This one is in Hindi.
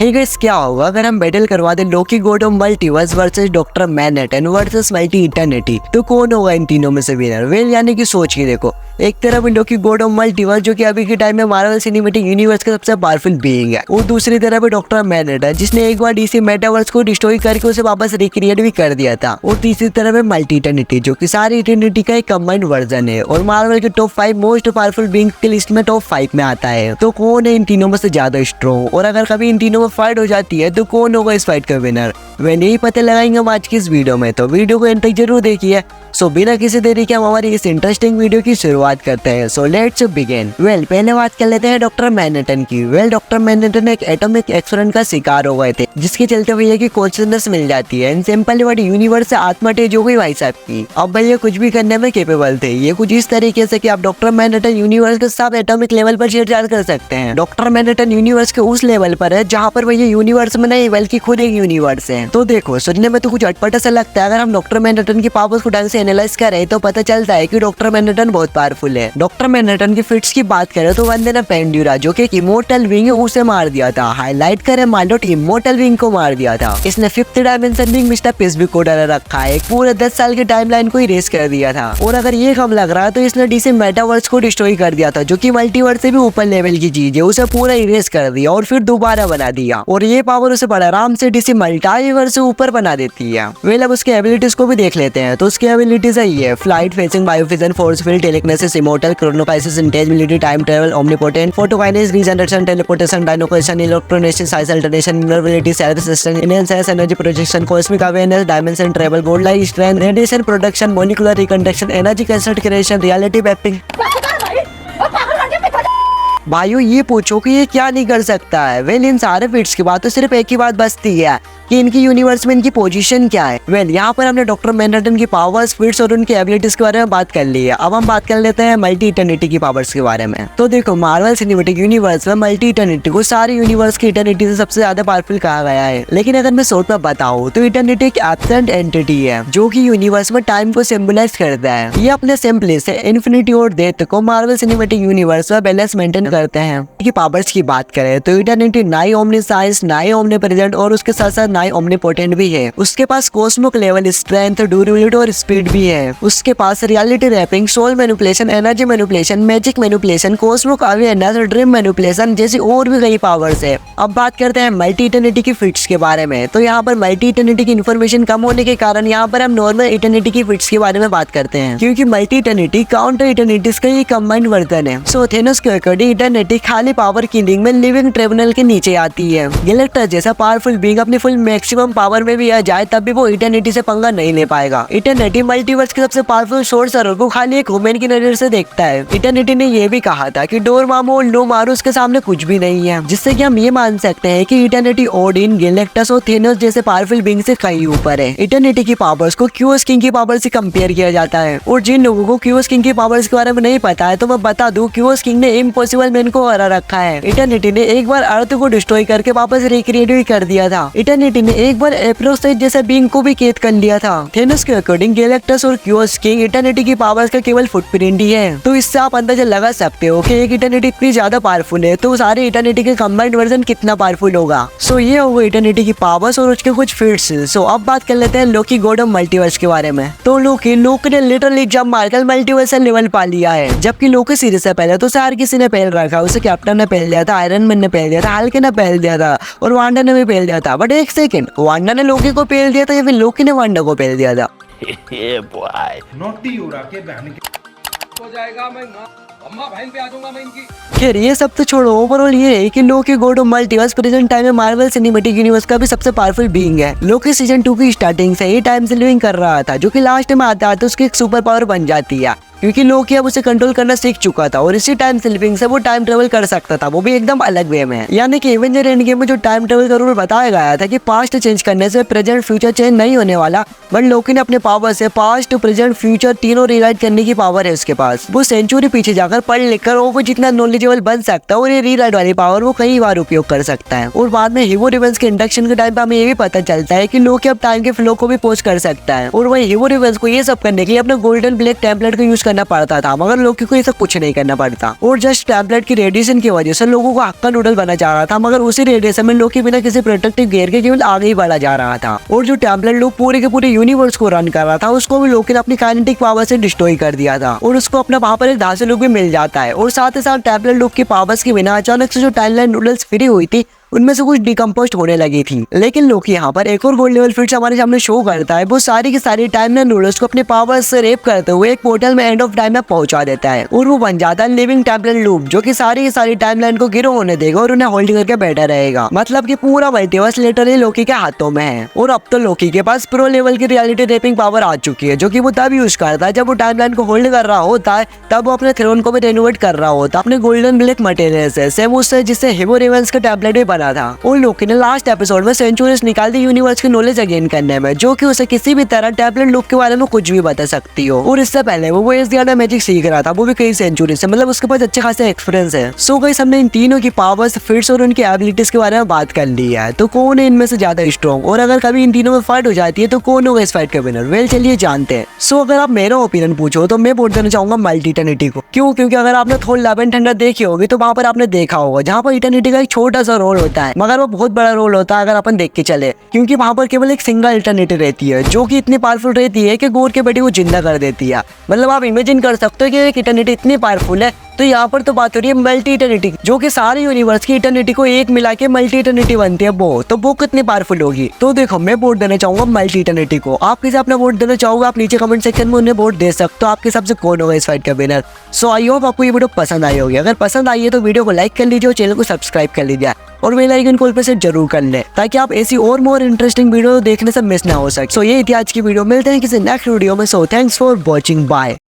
हे गाइस, क्या होगा अगर हम बैटल करवा दें Loki god of multiverse versus Doctor Manhattan versus mighty Eternity? तो कौन होगा इन तीनों में से विनर? वेल यानी कि सोच के देखो, एक तरफ लोकी गॉड ऑफ मल्टीवर्स जो कि अभी के टाइम में मार्वल सिनेमैटिक यूनिवर्स का सबसे पावरफुल बीइंग है, और दूसरी तरफ है डॉक्टर मैनहट्टन जिसने एक बार डीसी मेटावर्स को डिस्ट्रॉय करके उसे वापस रिक्रिएट भी कर दिया था, और तीसरी तरफ है मल्टी इटर्निटी जो कि सारी इटर्निटी का एक कंबाइंड वर्जन है और मार्वल के टॉप 5 मोस्ट पावरफुल बीइंग की लिस्ट में टॉप 5 में आता है। तो कौन है इन तीनों में से ज्यादा स्ट्रॉन्ग, और अगर कभी इन तीनों में फाइट हो जाती है तो कौन होगा इस फाइट का विनर? वह यही पता लगाएंगे हम आज की इस वीडियो में, तो वीडियो को एंड तक जरूर देखिए। सो बिना किसी देरी के हम हमारी इस इंटरेस्टिंग वीडियो की शुरुआत करते हैं। So let's begin. वेल पहले बात कर लेते हैं डॉक्टर मैनहट्टन की। वेल डॉक्टर मैनहट्टन एक एटॉमिक एक्सीडेंट का शिकार हो गए थे जिसके चलते भैया की कॉन्शियसनेस मिल जाती है एंड सिंपल वर्ड यूनिवर्स से आत्मा टेज हो गई भाई साहब की। अब भैया कुछ भी करने में कैपेबल थे। ये कुछ इस तरीके से कि आप डॉक्टर मैनहट्टन यूनिवर्स के सब एटॉमिक लेवल पर छेड़छाड़ कर सकते हैं। डॉक्टर मैनहट्टन यूनिवर्स के उस लेवल पर है जहाँ पर भैया यूनिवर्स में नहीं बल्कि खुद एक यूनिवर्स है। तो देखो सुनने में तो कुछ अटपटा सा लगता है, अगर हम डॉक्टर मैनहट्टन की पावर्स को ढंग से एनालाइज करें तो पता चलता है कि डॉक्टर मैनहट्टन बहुत पावरफुल है। डॉक्टर मैनहट्टन की फिट्स की बात करें तो वंदे ने पेंड्यूरा जो कि इमोर्टल विंग है उसे मार दिया था। हाईलाइट करें माइलोट इमोर्टल विंग को मार दिया था। इसने 5th dimension wing mister piece भी कोड रखा है, पूरे 10 साल की टाइमलाइन को इरेज कर दिया था। और अगर ये कम लग रहा है तो इसने डीसी मेटावर्स को डिस्ट्रॉय कर दिया था जो कि मल्टीवर्स से भी ऊपर लेवल की चीज है, उसे पूरा इरेज कर दिया और फिर दोबारा बना दिया। और ये पावर उसे बड़ा आराम से डीसी मल्टीवर्स से ऊपर बना देती है। वेल अब उसके एबिलिटीज को भी देख लेते हैं। तो उसकी एबिलिटीज है ये flight, phasing, biofission, force field, telekinesis, immortal, chronokinesis, intelligibility, time travel, omnipotent, photokinesis, regeneration, teleportation, dynocoation, electrokinesis, size alteration, invulnerability, self sustain, enhanced energy projection, cosmic awareness, dimension travel, gold light strength, radiation production, molecular reconstruction, energy cassette creation, reality mapping. भाइयों ये पूछो कि ये क्या नहीं कर सकता है? वेल इन सारे फिट्स के बाद तो सिर्फ एक ही बात बचती है कि इनकी यूनिवर्स में इनकी पोजीशन क्या है। वेल यहाँ पर हमने डॉक्टर मैनहट्टन की पावर्स, फिट्स और उनकी एबिलिटीज के बारे में बात कर ली है। अब हम बात कर लेते हैं मल्टी इटर्निटी की पावर्स के बारे में। तो देखो मार्वल सिनेमैटिक यूनिवर्स में मल्टी इटर्निटी को सारी यूनिवर्स की इटर्निटी से सबसे ज्यादा पावरफुल कहा गया है। लेकिन अगर मैं शॉर्ट में बताऊँ तो इटर्निटी एक एब्सेंट एंटिटी है जो की यूनिवर्स में टाइम को सिंबलाइज करता है। ये अपने सिंपली से इन्फिनिटी और डेथ को मार्वल सिनेमैटिक यूनिवर्स में बैलेंस मेंटेन करते हैं। की पावर्स की बात करें तो इटर्निटी नाई ओमनीसाइंस, नाई ओमनीप्रेजेंट और उसके साथ साथ नाई ओमनीपोटेंट भी है। उसके पास कॉस्मिक लेवल स्ट्रेंथ, ड्यूरेबिलिटी और स्पीड भी है। उसके पास reality warping, soul manipulation, energy manipulation, magic manipulation, cosmic awareness, dream manipulation जैसी और भी कई पावर्स है। अब बात करते हैं मल्टी इटर्निटी की फिट्स के बारे में। तो यहाँ पर मल्टी इटर्निटी की इन्फॉर्मेशन कम होने के कारण यहाँ पर हम नॉर्मल इटर्निटी की फिट्स के बारे में बात करते हैं, क्योंकि मल्टी इटर्निटी काउंटर इटर्निटीज का एक कंबाइंड वर्जन है। सो थेनोस के अकॉर्डिंग इटर्निटी खाली पावर किलिंग में लिविंग ट्रिब्यूनल के नीचे आती है। गैलेक्टस जैसा पावरफुल बीइंग अपनी फुल मैक्सिमम पावर में भी आ जाए तब भी वो इटर्निटी से पंगा नहीं ले पाएगा। इटर्निटी मल्टीवर्स के सबसे पावरफुल सोर्सर को खाली एक ह्यूमन की नजर से देखता है। इटर्निटी ने ये भी कहा था कि डोरमामू और लोमारू उसके सामने कुछ भी नहीं है, जिससे कि हम ये मान सकते हैं कि इटर्निटी ओडिन, गैलेक्टस और थेनोस जैसे पावरफुल बीइंग से कहीं ऊपर है। इटर्निटी की पावर्स को क्यूओस किंग की पावर से कंपेयर किया जाता है, और जिन लोगों को क्यूओस किंग की पावर्स के बारे में नहीं पता है तो मैं बता दूं क्यूओस किंग ने इम्पॉसिबल मैन को हरा रखा है। इटर्निटी ने एक बार अर्थ को डिस्ट्रॉय करके वापस रिक्रिएट भी कर दिया था। इटर्निटी ने एक बार एप्रोसाइट जैसे बीइंग को भी कैद कर लिया था। थेनोस के अकॉर्डिंग गैलेक्टस और क्यूओस किंग इटर्निटी की पावर्स का केवल फुटप्रिंट ही है। तो इससे आप अंदाजा लगा सकते हो कि एक इटर्निटी इतनी ज्यादा पावरफुल है तो सारे इटर्निटी के कंबाइंड वर्जन कितना पावरफुल होगा। सो ये हो गई इटर्निटी की पावर्स और उसके कुछ फिट्स। सो अब बात कर लेते हैं लोकी गॉड ऑफ मल्टीवर्स के बारे में। तो लोकी ने लिटरली जब मार्कल मल्टीवर्स लेवल पा लिया है, जबकि लोकी सीरीज से पहले तो हर किसी ने पहल रखा। उसे कैप्टन ने पहल दिया था, आयरन मैन ने पहल दिया था, हल्क ने पहल दिया था और वांडा ने भी पहल दिया था। बट एक सेकंड, वांडा ने लोकी को पहल दिया था या फिर लोकी ने वांडा को पहल दिया था? नोटी उड़ा के बहन हो जाएगा, मैं अम्मा बहन पे आ जाऊंगा मैं इनकी। खैर ये सब तो छोड़ो, ओवरऑल ये है कि Loki god of multiverse present time में मार्वल सिनेमैटिक यूनिवर्स का भी सबसे पावरफुल बीइंग है। लोकी सीजन 2 की स्टार्टिंग से ही टाइम से लिविंग कर रहा था, जो कि लास्ट में आता है तो उसकी एक सुपर पावर बन जाती है, क्योंकि लोकी अब उसे कंट्रोल करना सीख चुका था और इसी टाइम स्लिपिंग से वो टाइम ट्रेवल कर सकता था, वो भी एकदम अलग वे में। यानी कि एवेंजर एंड गेम में जो टाइम ट्रेवल का रूल बताया गया था कि पास्ट चेंज करने से प्रेजेंट फ्यूचर चेंज नहीं होने वाला, बट लोकी ने अपने पावर से पास्ट प्रेजेंट फ्यूचर तीनों रीराइट करने की पावर है उसके पास। वो सेंचुरी पीछे जाकर पढ़ लिख कर वो जितना नॉलेजेबल बन सकता है और ये रीराइट वाली पावर वो कई बार उपयोग कर सकता है। और बाद में हीरो रिवेंस के इंडक्शन के टाइम पे हमें ये भी पता चलता है कि लोकी अब टाइम के फ्लो को भी पोस्ट कर सकता है, और वही हीरो रिवेंस को ये सब करने के लिए अपने गोल्डन ब्लैक टेम्पलेट का यूज करना पड़ता था, मगर लोकी को ये सब कुछ नहीं करना पड़ता और जस्ट टैबलेट की रेडिएशन की वजह से लोगों को हक्का नूडल बना जा रहा था, मगर उसी रेडिएशन में लोकी बिना किसी प्रोटेक्टिव गियर के केवल आगे ही बढ़ा जा रहा था। और जो टैबलेट लोग पूरे के पूरे यूनिवर्स को रन कर रहा था उसको भी लोकी ने अपनी काइनेटिक पावर से डिस्ट्रॉय कर दिया था और उसको अपना वहां पर एक धांसू लुक भी मिल जाता है। और साथ ही साथ टैबलेट लोग की पावर्स के बिना अचानक से जो टाइमलाइन नूडल्स फ्री हुई थी उनमें से कुछ डिकम्पोस्ट होने लगी थी। लेकिन लोकी यहाँ पर एक और गोल्ड लेवल फिर से हमारे सामने शो करता है। वो सारी की सारी टाइमलाइन नूडल्स को अपने पावर से रेप करते हुए एक पोर्टल में एंड ऑफ टाइम में पहुंचा देता है और वो बन जाता है लिविंग टाइमलाइन लूप, जो कि सारी की सारी टाइमलाइन को गिरो होने देगा और उन्हें होल्ड करके बैठा रहेगा। मतलब कि पूरा मल्टीवर्स लिटरली लोकी के हाथों में है। और अब तो लोकी के पास प्रो लेवल की रियलिटी रेपिंग पावर आ चुकी है, जो कि वो तब यूज करता है जब वो टाइमलाइन को होल्ड कर रहा होता है, तब वो अपने थ्रोन को भी रेनोवेट कर रहा होता है अपने गोल्डन ब्लैक मटेरियल से, सेम उससे जिससे हिबो रेवेंस का टैबलेट भी बना था। और लोकी ने लास्ट एपिसोड में सेंचुरीज निकाल दी यूनिवर्स की नॉलेज अगेन करने में, जो कि उसे किसी भी तरह टैबलेट लूप के बारे में कुछ भी बता सकती हो। और इससे पहले वो इस ज्यादा मैजिक सीख रहा था, वो भी कई सेंचुरी से, मतलब उसके पास अच्छे खासे एक्सपीरियंस है। सो गाइस हमने इन तीनों की पावर्स, फिट्स और उनकी एबिलिटीज के बारे में बात कर ली है। तो कौन है इनमें से ज्यादा स्ट्रॉन्ग और अगर कभी इन तीनों में फाइट हो जाती है तो कौन होगा इस फाइट का विनर? वेल चलिए जानते हैं। सो अगर आप मेरा ओपिनियन पूछो तो मैं वोट देना चाहूंगा मल्टी इटर्निटी को। क्यों? क्योंकि अगर आपने थोर लव एंड थंडर देखी होगी तो वहां पर आपने देखा होगा जहाँ पर इटर्निटी का एक छोटा सा रोल होता है, मगर वो बहुत बड़ा रोल होता है अगर अपन देख के चले, क्योंकि वहां पर केवल एक सिंगल इटर्निटी रहती है जो कि इतनी पावरफुल रहती है कि गोर के बेटे को जिंदा कर देती है। मतलब आप इमेजिन कर सकते हो कि एक इटर्निटी इतनी पावरफुल है। तो यहाँ पर तो बात हो रही है मल्टी इटर्निटी, जो कि सारे यूनिवर्स की इटर्निटी को एक मिला के मल्टी इटर्निटी बनती है वो कितनी पावरफुल होगी। तो देखो मैं वोट देना चाहूंगा मल्टी इटर्निटी को। आप किसे अपना वोट देना चाहोगे आप नीचे कमेंट सेक्शन में उन्हें वोट दे सकते हो। आपके हिसाब से कौन होगा इस फाइट का विनर? सो आई होप आपको ये वीडियो पसंद आई होगी। अगर पसंद आई है तो वीडियो को लाइक कर लीजिए और चैनल को सब्सक्राइब कर लीजिए और बेल आइकन को ऑल पे सेट जरूर कर ले, ताकि आप ऐसी और मोर इंटरेस्टिंग वीडियो देखने से मिस ना हो सके। सो ये थी आज की वीडियो, मिलते हैं किसी नेक्स्ट वीडियो में। So thanks for watching, bye.